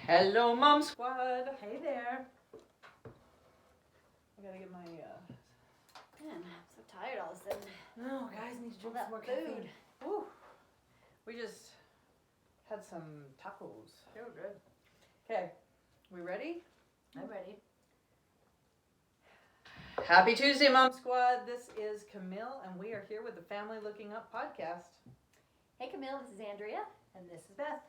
Hello, Mom Squad. Hey there. I gotta get my. Man, I'm so tired all of a sudden. No, guys need to drink All some more that caffeine. food. Woo. We just had some tacos. They were good. Okay, we ready? I'm ready. Happy Tuesday, Mom Squad. This is Camille, and we are here with the Family Looking Up podcast. Hey Camille, this is Andrea. And this is Beth.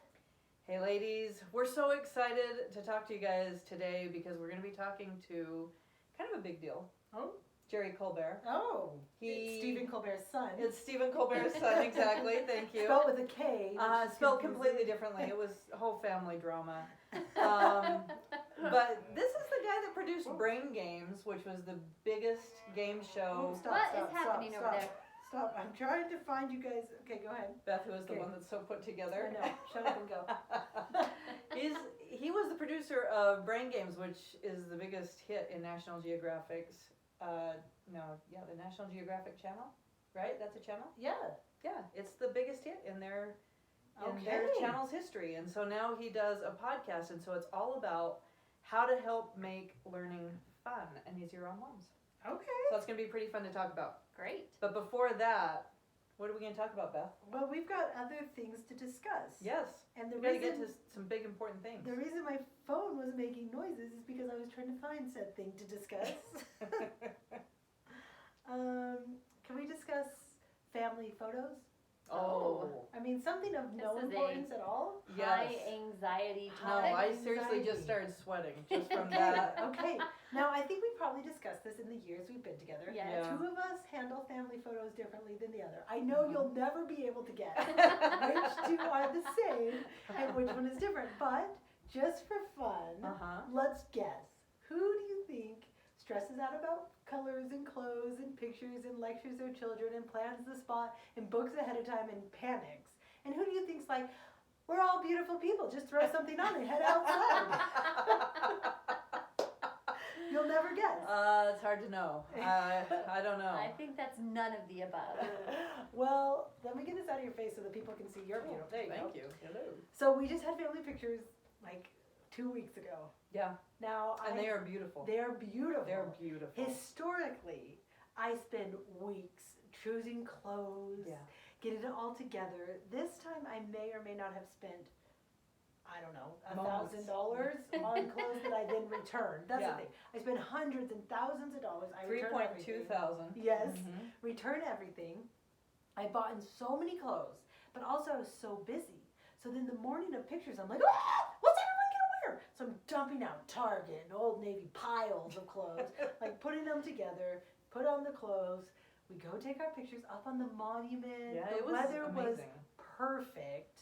Hey, ladies. We're so excited to talk to you guys today because we're going to be talking to kind of a big deal. Oh. Jerry Kolber. Oh. It's Stephen Colbert's son. It's Stephen Colbert's son, exactly. Thank you. Spelled with a K. Spelled completely differently. It was a whole family drama. But this is the guy that produced Brain Games, which was the biggest game show. What is happening over there? Stop. I'm trying to find you guys. Okay, go ahead. Beth, who is the one that's so put together. I know. Shut up and go. He was the producer of Brain Games, which is the biggest hit in National Geographic's, the National Geographic channel, right? That's a channel? Yeah. Yeah, it's the biggest hit in their Okay. channel's history. And so now he does a podcast, and so it's all about how to help make learning fun and easier on moms. Okay. So it's going to be pretty fun to talk about. Great. But before that, what are we going to talk about, Beth? Well, we've got other things to discuss. Yes. And the We got to reason get to some big important things. the reason my phone was making noises is because I was trying to find said thing to discuss. Can we discuss family photos? Oh. I mean, something of no This is importance at all. High Yes. anxiety No, topic. I seriously just started sweating just from that. Okay. Now, I think we've probably discussed this in the years we've been together. Yes. Yeah. Two of us handle family photos differently than the other. I know you'll never be able to guess which two are the same and which one is different. But just for fun, let's guess. Who do you think stresses out about colors and clothes and pictures and lectures their children and plans the spot and books ahead of time and panics? And who do you think's like, we're all beautiful people, just throw something on and head outside? You'll never guess. It's hard to know. I don't know. I think that's none of the above. Well, let me get this out of your face so that people can see you're beautiful. There you go. Thank you. Hello. So we just had family pictures like 2 weeks ago. Yeah. Now And they are beautiful. They are beautiful. They're beautiful. Historically, I spend weeks choosing clothes, getting it all together. This time I may or may not have spent, I don't know, $1,000 on clothes that I then returned. That's the thing. I spent hundreds and thousands of dollars. I returned everything. 3.2 thousand. Yes. Mm-hmm. Return everything. I bought in so many clothes, but also I was so busy. So then the morning of pictures, I'm like, what's everyone gonna wear? So I'm dumping out Target and Old Navy piles of clothes, like putting them together, put on the clothes. We go take our pictures up on the monument. Yeah, the it was weather was amazing. perfect.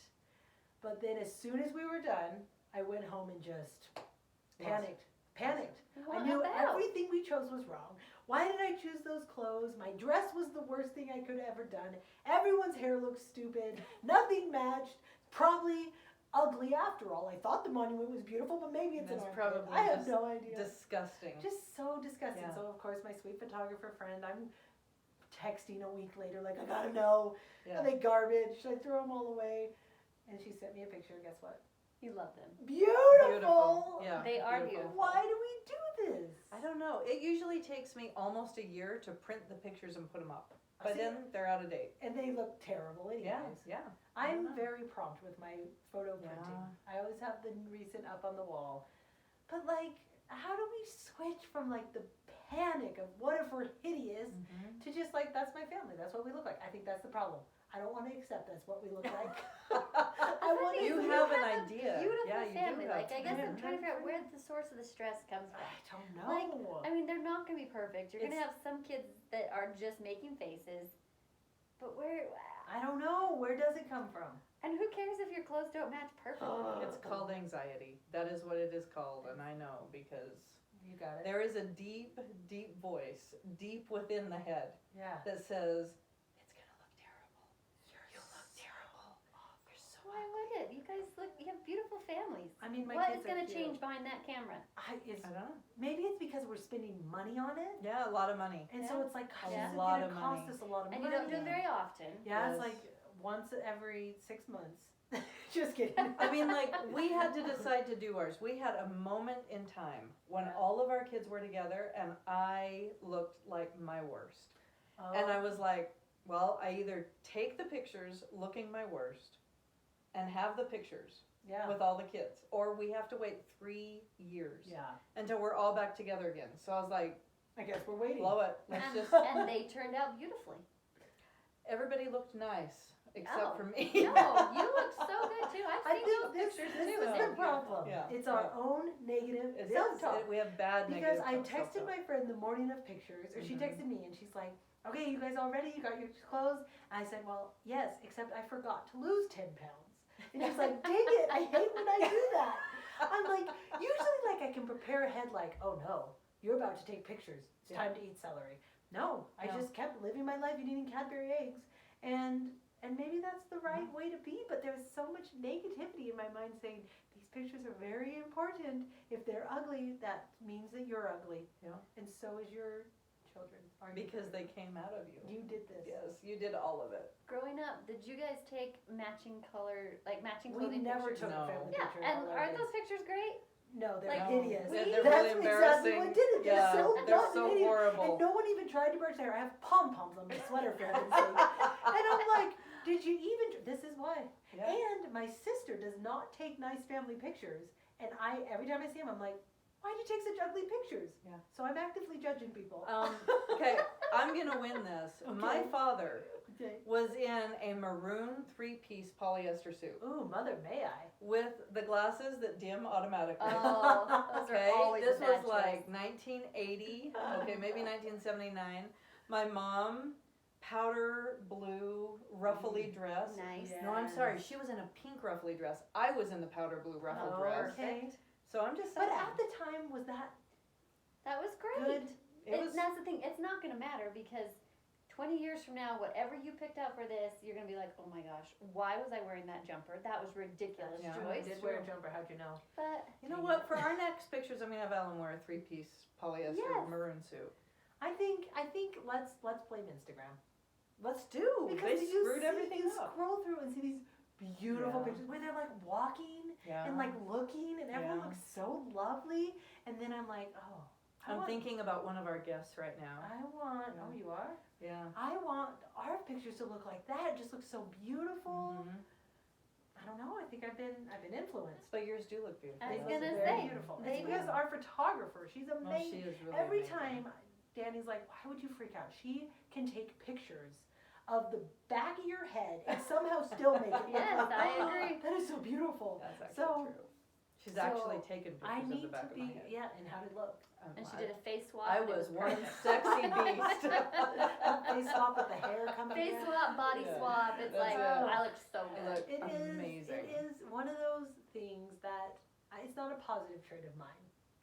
But then as soon as we were done, I went home and just panicked. What I knew about? everything we chose was wrong. Why did I choose those clothes? My dress was the worst thing I could have ever done. Everyone's hair looked stupid. Nothing matched. Probably ugly after all. I thought the monument was beautiful, but maybe it's an That's armpit. probably I have just no idea. disgusting. Just so disgusting. Yeah. So of course my sweet photographer friend, I'm texting a week later like, I gotta know. Yeah. Are they garbage? Should I throw them all away? And she sent me a picture. Guess what? You love them. Beautiful. Yeah. They are beautiful. Why do we do this? I don't know. It usually takes me almost a year to print the pictures and put them up. By See? then, they're out of date. And they look terrible anyways. Yeah. I'm know. very prompt with my photo printing. I always have the recent up on the wall. But like, how do we switch from like the panic of what if we're hideous to just like, that's my family, that's what we look like? I think that's the problem. I don't want to accept that's what we look like. I want You to have an idea. Beautiful Yeah, you family. do have. Like I guess I'm trying to figure out where the source of the stress comes from. I don't know. Like, I mean, they're not going to be perfect. You're going to have some kids that are just making faces. But where... I don't know. Where does it come from? And who cares if your clothes don't match perfectly? It's called anxiety. That is what it is called, and I know because You got it. there is a deep, deep voice deep within the head Yeah. that says, "It's gonna look terrible. You look terrible. You're so Why would it? You guys look... You have beautiful families. I mean, my What kids is going are to cute. change behind that camera? I don't know. Maybe it's because we're spending money on it. Yeah, a lot of money. And so it's like, gosh, Yeah. this is Lot going of to cost money. us a lot of And money. you don't do it very often. Yeah, it's Yes. like once every 6 months. Just kidding. I mean, like, we had to decide to do ours. We had a moment in time when all of our kids were together and I looked like my worst. And I was like, well, I either take the pictures looking my worst and have the pictures with all the kids, or we have to wait 3 years until we're all back together again. So I was like, I guess we're waiting. blow it. Let's just. And they turned out beautifully. Everybody looked nice except for me. No, you look so good too. I've seen those this pictures is too. the problem. Yeah. It's our own negative It's self-talk. we have bad Because negative I self-talk. texted my friend the morning of pictures, or she texted me, and she's like, okay, you guys all ready? You got your clothes? And I said, well, yes, except I forgot to lose 10 pounds. And she's like, dang it, I hate when I do that. I'm like, usually like I can prepare ahead like, oh no, you're about to take pictures. It's time to eat celery. No, I just kept living my life eating Cadbury eggs. And maybe that's the right way to be, but there's so much negativity in my mind saying, these pictures are very important. If they're ugly, that means that you're ugly. Yeah. And so is your children. Because they came out of you. You did this. Yes, you did all of it. Growing up, did you guys take matching color, like matching We clothing never pictures? took a family Yeah, picture. and of our aren't kids. those pictures great? No, they're like, hideous. They're That's really exactly embarrassing. what did it. They're so They're dumb so and hideous. horrible. And no one even tried to brush their hair. I have pom-poms on my sweater, for heaven's sake. And I'm like, did you even, this is why. Yeah. And my sister does not take nice family pictures. And every time I see him, I'm like, why'd you take such ugly pictures? Yeah. So I'm actively judging people. Okay, I'm gonna win this. Okay. My father Okay. was in a maroon 3-piece polyester suit Ooh, mother, may I? with the glasses that dim automatically. Oh, those Okay, are always this a bad was like choice. 1980, okay, maybe 1979. My mom, powder blue, ruffly dress. Nice. No, I'm sorry, she was in a pink ruffly dress. I was in the powder blue ruffled dress. Okay. So I'm just saying. But at the time, was that That was great. good? That's the thing. It's not going to matter because 20 years from now, whatever you picked out for this, you're going to be like, oh my gosh, why was I wearing that jumper? That was ridiculous Yeah. I choice. did wear a jumper, how'd you know? But You know what? For our next pictures, I'm gonna have Ellen wear a 3-piece polyester Yes. maroon suit. I think let's blame Instagram. Let's do. Because They you screwed everything you up. scroll through and see these beautiful Yeah. pictures where they're like walking Yeah. and like looking and everyone Yeah. looks so lovely, and then I'm like, oh, I'm thinking about one of our guests right now. oh, you are? Yeah. I want our pictures to look like that. It just looks so beautiful. Mhm. I don't know. I think I've been influenced. But yours do look beautiful. I was They look gonna very say, beautiful. they It's because do. our photographer, she's Well, amazing. she is really Every amazing. time Danny's like, why would you freak out? She can take pictures of the back of your head and somehow still make it look Yes, like, I "Oh, agree. that is so beautiful. That's actually So- true. She's so actually taken pictures I of the need back to of my be, head. yeah, and how did it look? and she did a face swap. I and it was one perfect. sexy beast. Face swap with the hair coming Face in. swap, body Yeah. swap. It's That's like, it. I look so I good. look It is. amazing. It is one of those things that it's not a positive trait of mine.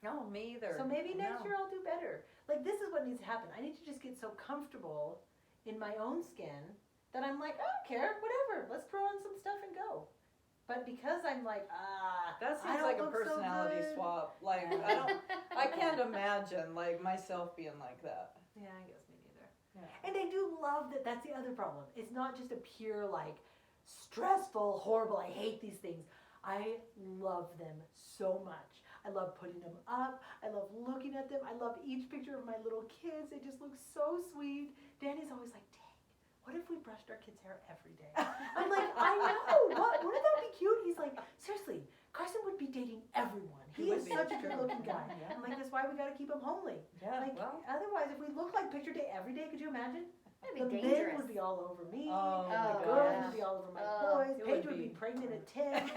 No, me either. So maybe next No. year I'll do better. Like this is what needs to happen. I need to just get so comfortable in my own skin that I'm like, I don't care, whatever. Let's throw on some stuff and go. But because I'm like, That I seems don't like a look so personality good. swap. Like I can't imagine like myself being like that. Yeah, I guess me neither. Yeah. And I do love that. That's the other problem. It's not just a pure like stressful, horrible. I hate these things. I love them so much. I love putting them up. I love looking at them. I love each picture of my little kids. They just look so sweet. Danny's always like, dang, what if we brushed our kids' hair every day? I'm like, I know. Wouldn't that be cute? He's like, seriously, Carson would be dating everyone. He He is would be. such a good-looking guy. Yeah. I'm like, that's why we got to keep him homely. Yeah. Like, well. otherwise, if we look like picture day every day, could you imagine? That'd The be men dangerous. would be all over me. Oh, the my girls gosh. would be all over my Oh, boys. it Paige would would be be. pregnant at 10.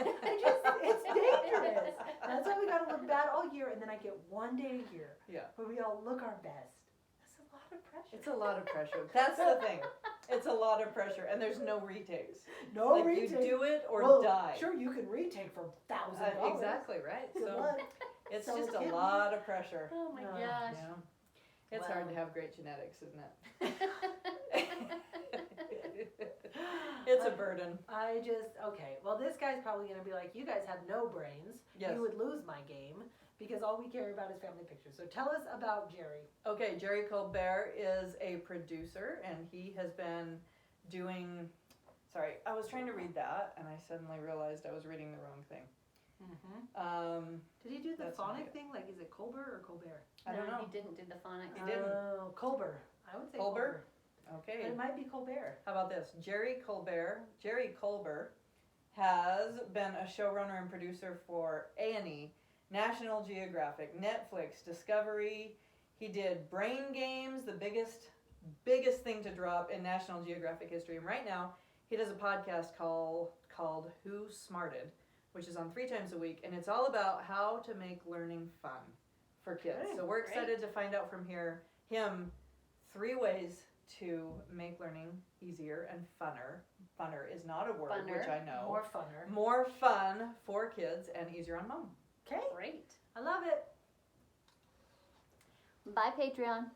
It's dangerous. That's why we got to look bad all year, and then I get one day a year Yeah. where we all look our best. That's a lot of pressure. It's a lot of pressure. That's the thing. It's a lot of pressure, and there's no retakes. no like retake. you do it or Well, die. Sure, you can retake for $1,000. Exactly right. Good So luck. it's So just it's a him. lot of pressure. Oh my Oh, gosh. Yeah. It's hard to Well. have great genetics, isn't it? It's a burden. Okay, well, this guy's probably going to be like, you guys have no brains. Yes. You would lose my game because all we care about is family pictures. So tell us about Jerry. Okay, Jerry Kolber is a producer, and he has been doing Sorry, I was trying to read that, and I suddenly realized I was reading the wrong thing. Did he do the That's not phonic it. thing? Like, is it Kolber or Colbert? I don't No, know. he didn't do the phonics. He didn't. Oh, Kolber. I would say Kolber? Kolber. Okay. But it might be Colbert. How about this? Jerry Kolber has been a showrunner and producer for A&E, National Geographic, Netflix, Discovery. He did Brain Games, the biggest thing to drop in National Geographic history. And right now, he does a podcast called Who Smarted, which is on 3 times a week, and it's all about how to make learning fun for kids. Okay, so we're excited to find out from him 3 ways to make learning easier and funner. Funner is not a word, which I know. More funner. More fun for kids and easier on mom. Okay. Great. I love it. Bye, Patreon.